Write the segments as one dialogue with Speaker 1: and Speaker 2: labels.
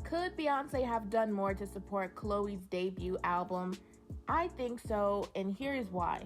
Speaker 1: Could Beyonce have done more to support Chloe's debut album? I think so, and here is why.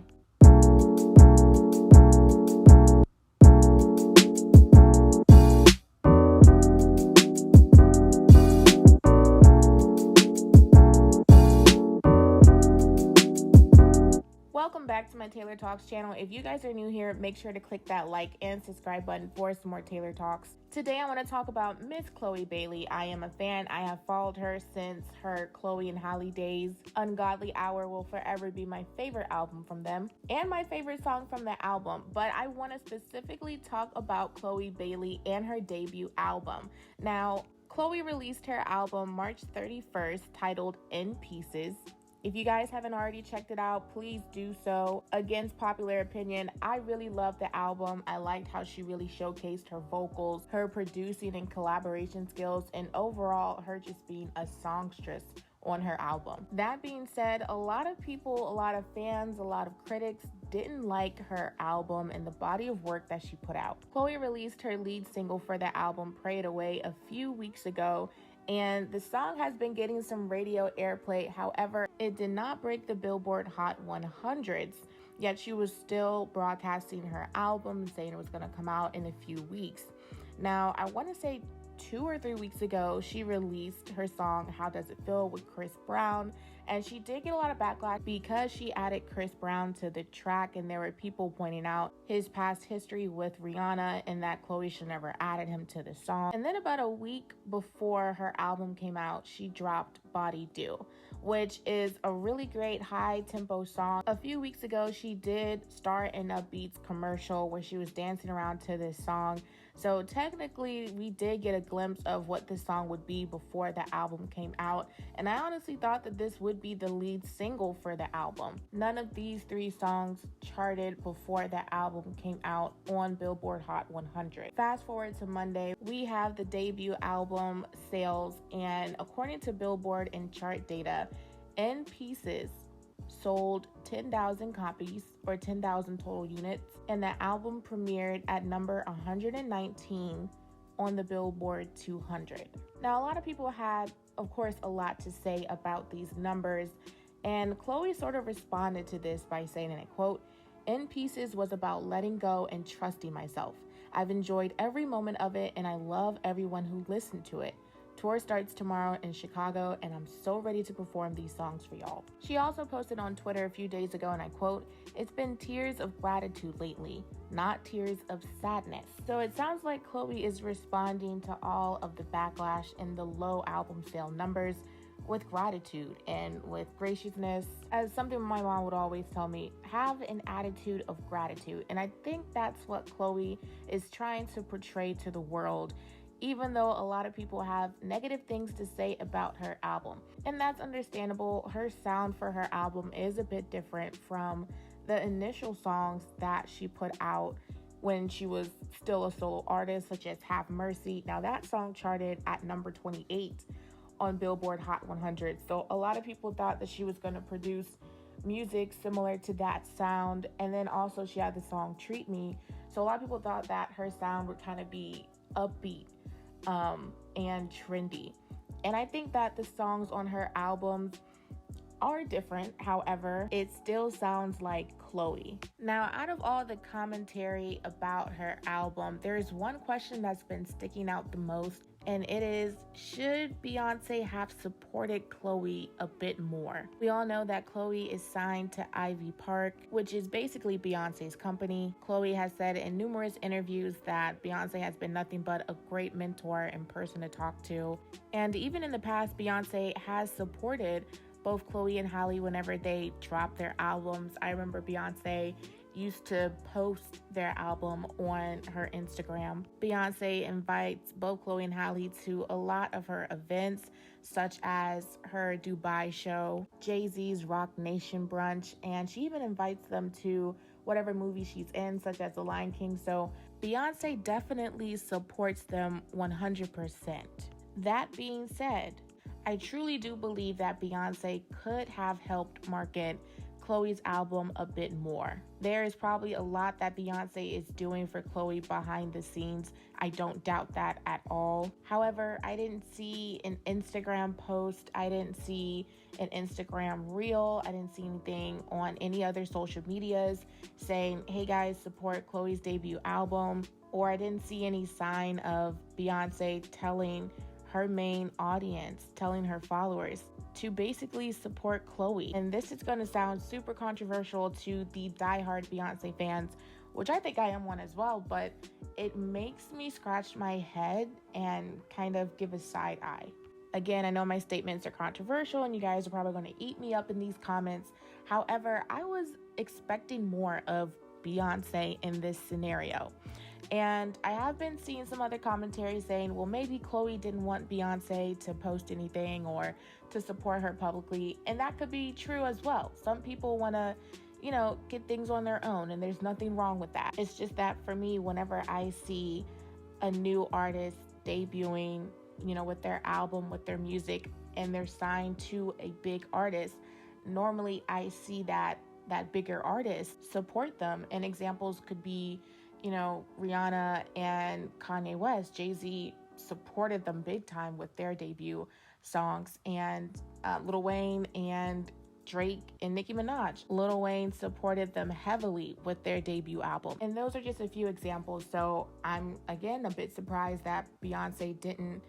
Speaker 1: Welcome back to my Taylor Talks channel. If you guys are new here, make sure to click that like and subscribe button for some more Taylor Talks. Today I want to talk about Miss Chloë Bailey. I am a fan. I have followed her since her Chloe and Halle days. Ungodly Hour will forever be my favorite album from them and my favorite song from the album. But I want to specifically talk about Chloë Bailey and her debut album. Now, Chloe released her album March 31st titled In Pieces. If you guys haven't already checked it out, please do so. Against popular opinion, I really loved the album. I liked how she really showcased her vocals, her producing and collaboration skills, and overall her just being a songstress on her album. That being said, a lot of people, a lot of fans, a lot of critics didn't like her album and the body of work that she put out. Chloe released her lead single for the album, Pray It Away, a few weeks ago, and the song has been getting some radio airplay. However, it did not break the Billboard Hot 100s, yet she was still broadcasting her album, saying it was going to come out in a few weeks. Now, I want to say 2 or 3 weeks ago, she released her song How Does It Feel with Chris Brown, and she did get a lot of backlash because she added Chris Brown to the track, and there were people pointing out his past history with Rihanna and that Chloe should never added him to the song. And then about a week before her album came out, she dropped Body Do, which is a really great high tempo song. A few weeks ago, she did star in a Beats commercial where she was dancing around to this song. So technically, we did get a glimpse of what this song would be before the album came out. And I honestly thought that this would be the lead single for the album. None of these 3 songs charted before the album came out on Billboard Hot 100. Fast forward to Monday, we have the debut album sales, and according to Billboard and chart data, In Pieces sold 10,000 copies or 10,000 total units, and the album premiered at number 119 on the Billboard 200. Now, a lot of people had, of course, a lot to say about these numbers, and Chloe sort of responded to this by saying, and I quote, "In Pieces was about letting go and trusting myself. I've enjoyed every moment of it, and I love everyone who listened to it. Tour starts tomorrow in Chicago, and I'm so ready to perform these songs for y'all." She also posted on Twitter a few days ago, and I quote, "It's been tears of gratitude lately, not tears of sadness." So it sounds like Chloe is responding to all of the backlash and the low album sale numbers with gratitude and with graciousness. As something my mom would always tell me, have an attitude of gratitude. And I think that's what Chloe is trying to portray to the world, even though a lot of people have negative things to say about her album. And that's understandable. Her sound for her album is a bit different from the initial songs that she put out when she was still a solo artist, such as Have Mercy. Now, that song charted at number 28 on Billboard Hot 100. So a lot of people thought that she was going to produce music similar to that sound. And then also she had the song Treat Me. So a lot of people thought that her sound would kind of be upbeat and trendy. And I think that the songs on her albums are different. However, it still sounds like Chloe. Now, out of all the commentary about her album, there's one question that's been sticking out the most, and it is, should Beyonce have supported Chloe a bit more? We all know that Chloe is signed to Ivy Park, which is basically Beyonce's company. Chloe has said in numerous interviews that Beyonce has been nothing but a great mentor and person to talk to. And even in the past, Beyonce has supported both Chloe and Halle whenever they drop their albums. I remember Beyonce used to post their album on her Instagram. Beyonce invites both Chloe and Halle to a lot of her events, such as her Dubai show, Jay-Z's Rock Nation brunch, and she even invites them to whatever movie she's in, such as The Lion King. So Beyonce definitely supports them 100%. That being said, I truly do believe that Beyonce could have helped market Chloe's album a bit more. There is probably a lot that Beyonce is doing for Chloe behind the scenes. I don't doubt that at all. However, I didn't see an Instagram post. I didn't see an Instagram reel. I didn't see anything on any other social medias saying, hey guys, support Chloe's debut album. Or I didn't see any sign of Beyonce telling her main audience, telling her followers to basically support Chloe. And this is going to sound super controversial to the diehard Beyonce fans, which I think I am one as well, but it makes me scratch my head and kind of give a side eye. Again, I know my statements are controversial and you guys are probably going to eat me up in these comments. However, I was expecting more of Beyonce in this scenario. And I have been seeing some other commentary saying, well, maybe Chloe didn't want Beyonce to post anything or to support her publicly. And that could be true as well. Some people want to, get things on their own, and there's nothing wrong with that. It's just that for me, whenever I see a new artist debuting, with their album, with their music, and they're signed to a big artist, normally I see that bigger artist support them. And examples could be, Rihanna and Kanye West. Jay-Z supported them big time with their debut songs, and Lil Wayne and Drake and Nicki Minaj. Lil Wayne supported them heavily with their debut album. And those are just a few examples. So I'm, again, a bit surprised that Beyonce didn't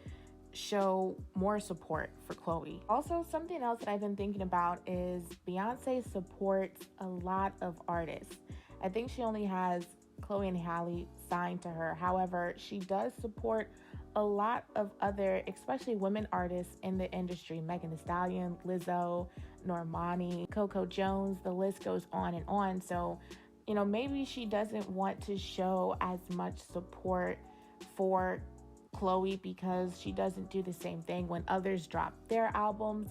Speaker 1: show more support for Chloe. Also, something else that I've been thinking about is Beyonce supports a lot of artists. I think she only has Chloe and Halle signed to her. However, she does support a lot of other, especially women artists in the industry. Megan Thee Stallion, Lizzo, Normani, Coco Jones, the list goes on and on. So, maybe she doesn't want to show as much support for Chloe because she doesn't do the same thing when others drop their albums.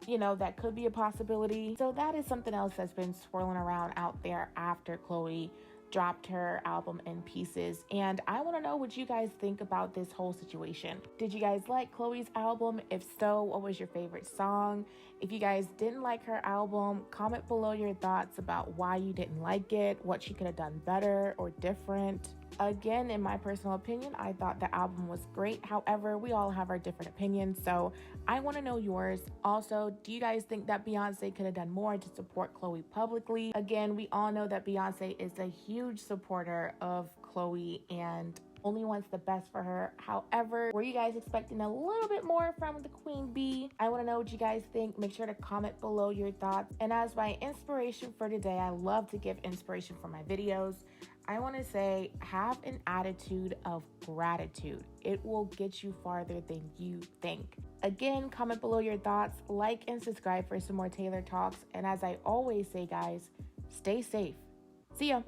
Speaker 1: That could be a possibility. So that is something else that's been swirling around out there after Chloe dropped her album In Pieces. And I want to know what you guys think about this whole situation. Did you guys like Chloe's album? If so, what was your favorite song? If you guys didn't like her album, comment below your thoughts about why you didn't like it, what she could have done better or different. Again, in my personal opinion, I thought the album was great. However, we all have our different opinions, so I want to know yours. Also, do you guys think that Beyonce could have done more to support Chloe publicly? Again, we all know that Beyonce is a huge supporter of Chloe and only wants the best for her. However, were you guys expecting a little bit more from the Queen Bee? I want to know what you guys think. Make sure to comment below your thoughts. And as my inspiration for today, I love to give inspiration for my videos. I want to say, have an attitude of gratitude. It will get you farther than you think. Again, comment below your thoughts, like and subscribe for some more Taylor Talks. And as I always say, guys, stay safe. See ya.